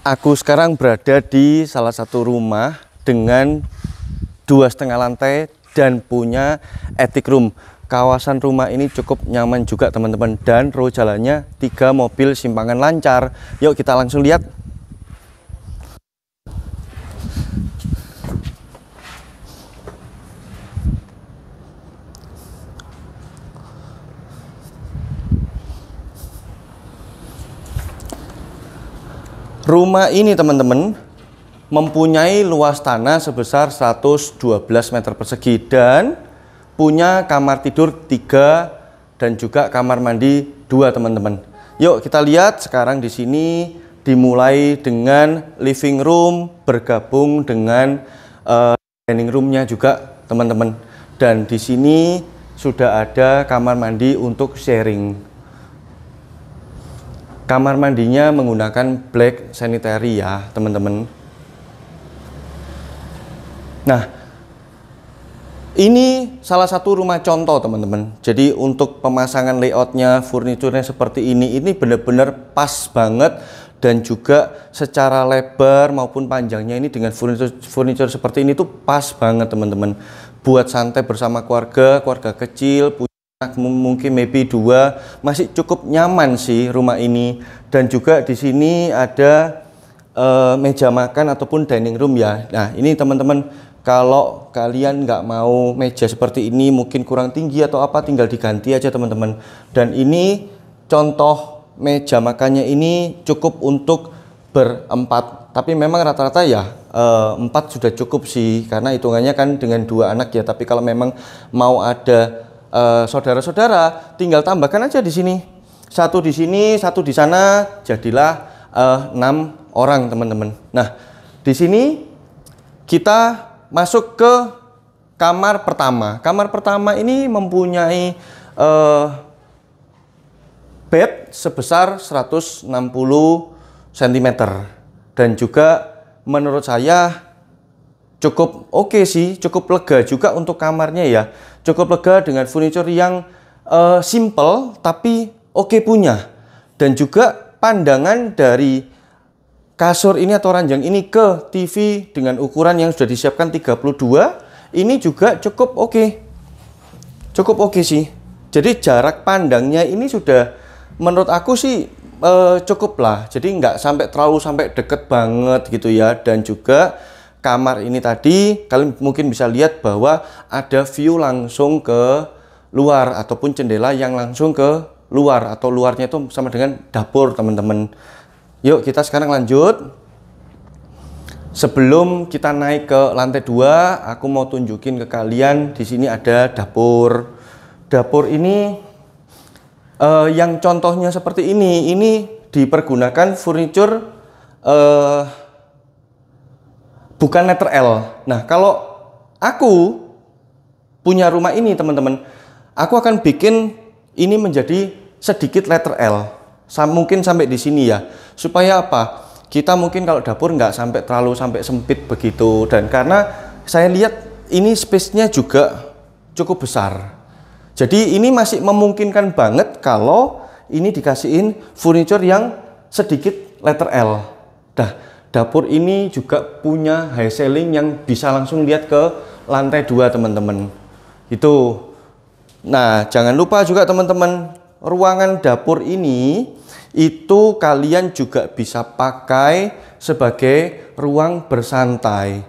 Aku sekarang berada di salah satu rumah dengan 2,5 lantai dan punya attic room. Kawasan rumah ini cukup nyaman juga teman-teman, dan row jalannya 3 mobil simpangan lancar. Yuk kita langsung lihat. Rumah ini teman-teman mempunyai luas tanah sebesar 112 meter persegi dan punya kamar tidur 3 dan juga kamar mandi 2 teman-teman. Yuk kita lihat sekarang di sini dimulai dengan living room bergabung dengan dining roomnya juga teman-teman. Dan di sini sudah ada kamar mandi untuk sharing. Kamar mandinya menggunakan black sanitary ya teman-teman. Nah, ini salah satu rumah contoh teman-teman. Jadi untuk pemasangan layoutnya, furniturnya seperti ini benar-benar pas banget. Dan juga secara lebar maupun panjangnya ini dengan furnitur seperti ini tuh pas banget teman-teman. Buat santai bersama keluarga kecil, mungkin maybe 2, masih cukup nyaman sih rumah ini. Dan juga di sini ada meja makan ataupun dining room ya. Nah ini teman-teman, kalau kalian nggak mau meja seperti ini, mungkin kurang tinggi atau apa, tinggal diganti aja teman-teman. Dan ini contoh meja makannya ini cukup untuk berempat, tapi memang rata-rata ya 4 sudah cukup sih, karena hitungannya kan dengan 2 anak ya. Tapi kalau memang mau ada saudara-saudara, tinggal tambahkan aja di sini. 1 di sini, 1 di sana, jadilah 6 orang teman-teman. Nah, di sini kita masuk ke kamar pertama. Kamar pertama ini mempunyai bed sebesar 160 cm dan juga menurut saya cukup oke sih, cukup lega juga untuk kamarnya ya. Cukup lega dengan furnitur yang simple tapi oke punya. Dan juga pandangan dari kasur ini atau ranjang ini ke TV dengan ukuran yang sudah disiapkan 32 ini juga cukup oke. Cukup oke sih. Jadi jarak pandangnya ini sudah menurut aku sih cukup lah. Jadi nggak sampai deket banget gitu ya. Dan juga kamar ini tadi kalian mungkin bisa lihat bahwa ada view langsung ke luar ataupun jendela yang langsung ke luar, atau luarnya itu sama dengan dapur teman-teman. Yuk kita sekarang lanjut. Sebelum kita naik ke lantai 2, aku mau tunjukin ke kalian di sini ada dapur. Dapur ini yang contohnya seperti ini dipergunakan furnitur bukan letter L. Nah, kalau aku punya rumah ini teman-teman, aku akan bikin ini menjadi sedikit letter L. Mungkin sampai di sini ya. Supaya apa? Kita mungkin kalau dapur nggak terlalu sempit begitu. Dan karena saya lihat ini space-nya juga cukup besar. Jadi ini masih memungkinkan banget kalau ini dikasihin furnitur yang sedikit letter L. Nah, dapur ini juga punya high ceiling yang bisa langsung lihat ke lantai 2 teman-teman. Itu. Nah, jangan lupa juga teman-teman, ruangan dapur ini itu kalian juga bisa pakai sebagai ruang bersantai.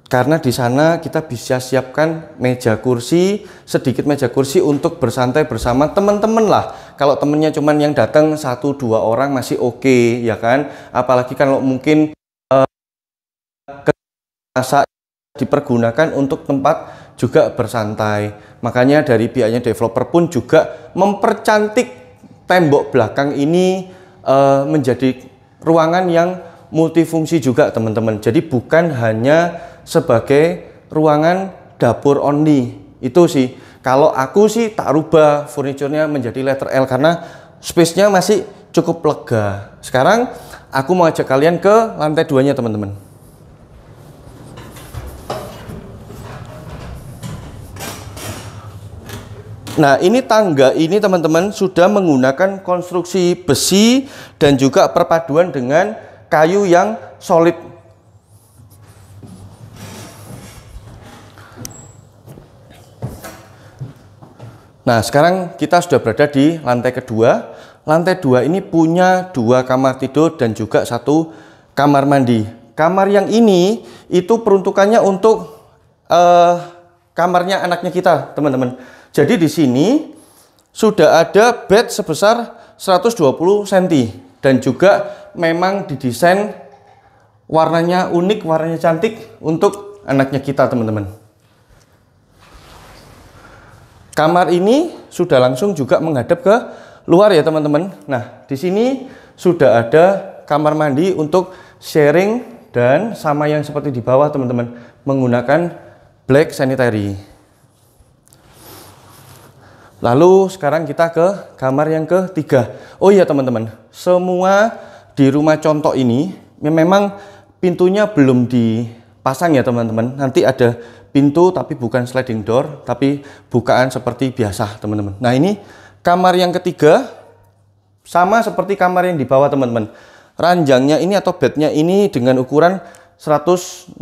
Karena di sana kita bisa siapkan meja kursi, sedikit meja kursi untuk bersantai bersama teman-teman lah. Kalau temennya cuman yang datang 1-2 orang masih oke, ya kan? Apalagi kalau mungkin masa dipergunakan untuk tempat juga bersantai. Makanya dari pihaknya developer pun juga mempercantik tembok belakang ini menjadi ruangan yang multifungsi juga teman-teman. Jadi bukan hanya sebagai ruangan dapur only. Itu sih. Kalau aku sih tak rubah furniturnya menjadi letter L karena space-nya masih cukup lega. Sekarang aku mau ajak kalian ke lantai 2-nya teman-teman. Nah, ini tangga ini teman-teman sudah menggunakan konstruksi besi dan juga perpaduan dengan kayu yang solid. Nah, sekarang kita sudah berada di lantai kedua. Lantai 2 ini punya 2 kamar tidur dan juga 1 kamar mandi. Kamar yang ini itu peruntukannya untuk kamarnya anaknya kita, teman-teman. Jadi di sini sudah ada bed sebesar 120 cm dan juga memang didesain warnanya unik, warnanya cantik untuk anaknya kita, teman-teman. Kamar ini sudah langsung juga menghadap ke luar ya, teman-teman. Nah, di sini sudah ada kamar mandi untuk sharing dan sama yang seperti di bawah, teman-teman, menggunakan black sanitary. Lalu sekarang kita ke kamar yang ketiga. Oh iya, teman-teman, semua di rumah contoh ini memang pintunya belum dipasang ya, teman-teman. Nanti ada pintu tapi bukan sliding door, tapi bukaan seperti biasa, teman-teman. Nah, ini kamar yang ketiga sama seperti kamar yang di bawah, teman-teman. Ranjangnya ini atau bednya ini dengan ukuran 160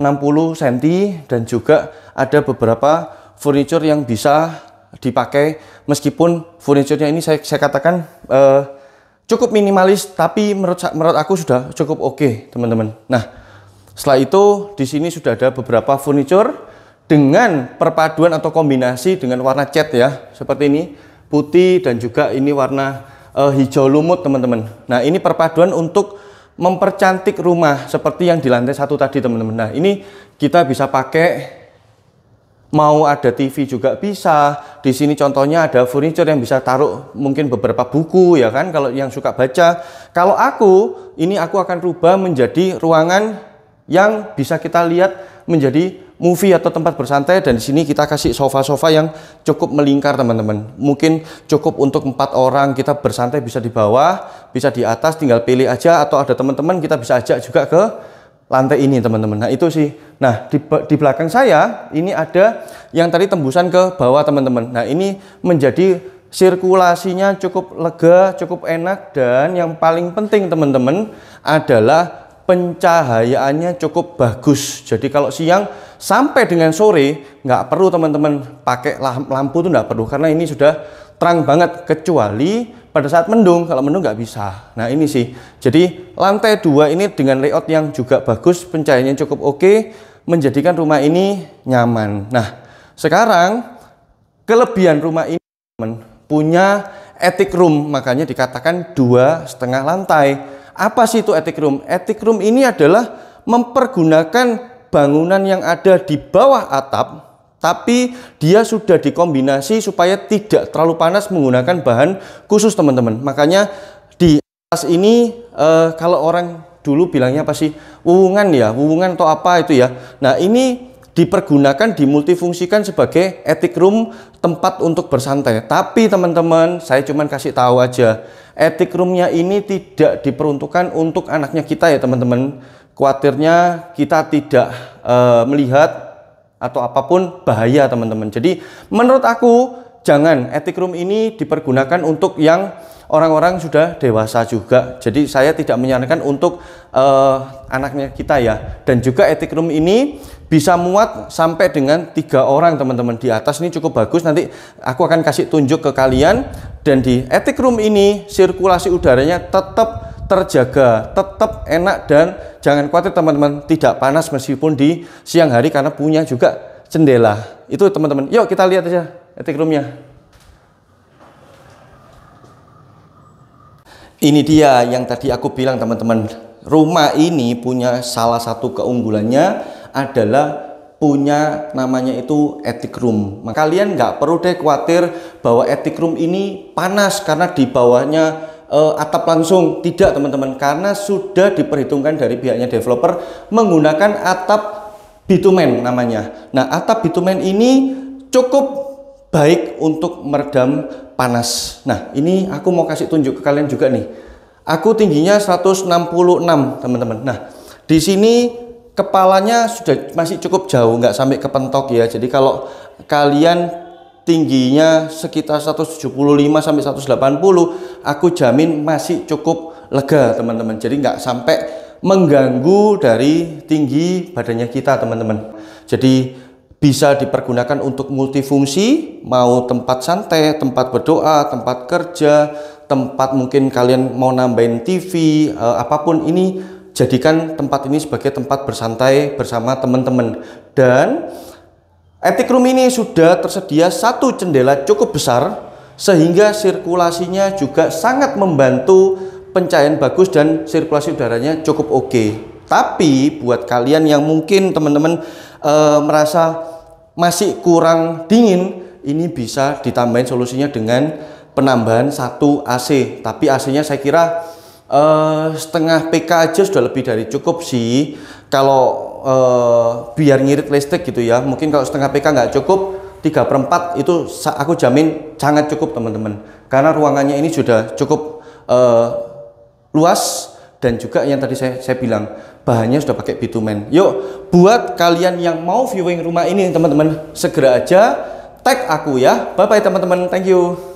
cm dan juga ada beberapa furniture yang bisa dipakai, meskipun furniturnya ini saya katakan cukup minimalis, tapi menurut aku sudah cukup oke, teman-teman. Nah, setelah itu di sini sudah ada beberapa furniture dengan perpaduan atau kombinasi dengan warna cat ya, seperti ini, putih dan juga ini warna hijau lumut, teman-teman. Nah, ini perpaduan untuk mempercantik rumah seperti yang di lantai 1 tadi, teman-teman. Nah, ini kita bisa pakai, mau ada TV juga bisa. Di sini contohnya ada furniture yang bisa taruh mungkin beberapa buku ya kan, kalau yang suka baca. Kalau ini aku akan rubah menjadi ruangan yang bisa kita lihat menjadi movie atau tempat bersantai, dan di sini kita kasih sofa-sofa yang cukup melingkar, teman-teman. Mungkin cukup untuk 4 orang, kita bersantai bisa di bawah, bisa di atas, tinggal pilih aja, atau ada teman-teman kita bisa ajak juga ke lantai ini, teman-teman. Nah, itu sih. Nah, di belakang saya ini ada yang tadi tembusan ke bawah, teman-teman. Nah, ini menjadi sirkulasinya cukup lega, cukup enak, dan yang paling penting, teman-teman, adalah pencahayaannya cukup bagus. Jadi kalau siang sampai dengan sore nggak perlu, teman-teman, pakai lampu tuh nggak perlu, karena ini sudah terang banget, kecuali pada saat mendung. Kalau mendung nggak bisa. Nah, ini sih. Jadi lantai 2 ini dengan layout yang juga bagus, pencahayaannya cukup oke, menjadikan rumah ini nyaman. Nah, sekarang kelebihan rumah ini, teman, punya attic room, makanya dikatakan 2,5 lantai. Apa sih itu attic room? Attic room ini adalah mempergunakan bangunan yang ada di bawah atap, tapi dia sudah dikombinasi supaya tidak terlalu panas menggunakan bahan khusus, teman-teman. Makanya di atas ini kalau orang dulu bilangnya apa sih? Wuwungan ya, wuwungan atau apa itu ya. Nah, ini dipergunakan, dimultifungsikan sebagai attic room, tempat untuk bersantai. Tapi teman-teman, saya cuman kasih tahu aja, attic roomnya ini tidak diperuntukkan untuk anaknya kita ya, teman-teman. Khawatirnya kita tidak melihat atau apapun bahaya, teman-teman. Jadi menurut aku jangan, attic room ini dipergunakan untuk yang orang-orang sudah dewasa juga. Jadi saya tidak menyarankan untuk anaknya kita ya. Dan juga attic room ini bisa muat sampai dengan 3 orang, teman-teman. Di atas ini cukup bagus, nanti aku akan kasih tunjuk ke kalian. Dan di attic room ini sirkulasi udaranya tetap terjaga, tetap enak, dan jangan khawatir, teman-teman, tidak panas meskipun di siang hari karena punya juga jendela. Itu, teman-teman. Yuk kita lihat aja attic roomnya. Ini dia yang tadi aku bilang, teman-teman. Rumah ini punya salah satu keunggulannya adalah punya namanya itu attic room. Maka kalian nggak perlu deh khawatir bahwa attic room ini panas karena di bawahnya atap langsung. Tidak, teman-teman, karena sudah diperhitungkan dari pihaknya developer menggunakan atap bitumen namanya. Nah, atap bitumen ini cukup baik untuk meredam panas. Nah, ini aku mau kasih tunjuk ke kalian juga nih. Aku tingginya 166, teman-teman. Nah, di sini kepalanya sudah masih cukup jauh, nggak sampai ke pentok ya. Jadi kalau kalian tingginya sekitar 175 sampai 180, aku jamin masih cukup lega, teman-teman. Jadi nggak sampai mengganggu dari tinggi badannya kita, teman-teman. Jadi bisa dipergunakan untuk multifungsi, mau tempat santai, tempat berdoa, tempat kerja, tempat mungkin kalian mau nambahin TV, apapun ini, jadikan tempat ini sebagai tempat bersantai bersama teman-teman. Dan attic room ini sudah tersedia satu jendela cukup besar, sehingga sirkulasinya juga sangat membantu, pencahayaan bagus dan sirkulasi udaranya cukup oke. Tapi buat kalian yang mungkin teman-teman merasa masih kurang dingin, ini bisa ditambahin solusinya dengan penambahan 1 AC. Tapi AC-nya saya kira setengah PK aja sudah lebih dari cukup sih. Kalau biar ngirit listrik gitu ya, mungkin kalau setengah PK nggak cukup, 3/4 itu aku jamin sangat cukup, teman-teman. Karena ruangannya ini sudah cukup luas, dan juga yang tadi saya bilang bahannya sudah pakai bitumen. Yuk, buat kalian yang mau viewing rumah ini teman-teman, segera aja tag aku ya. Bye bye teman-teman, thank you.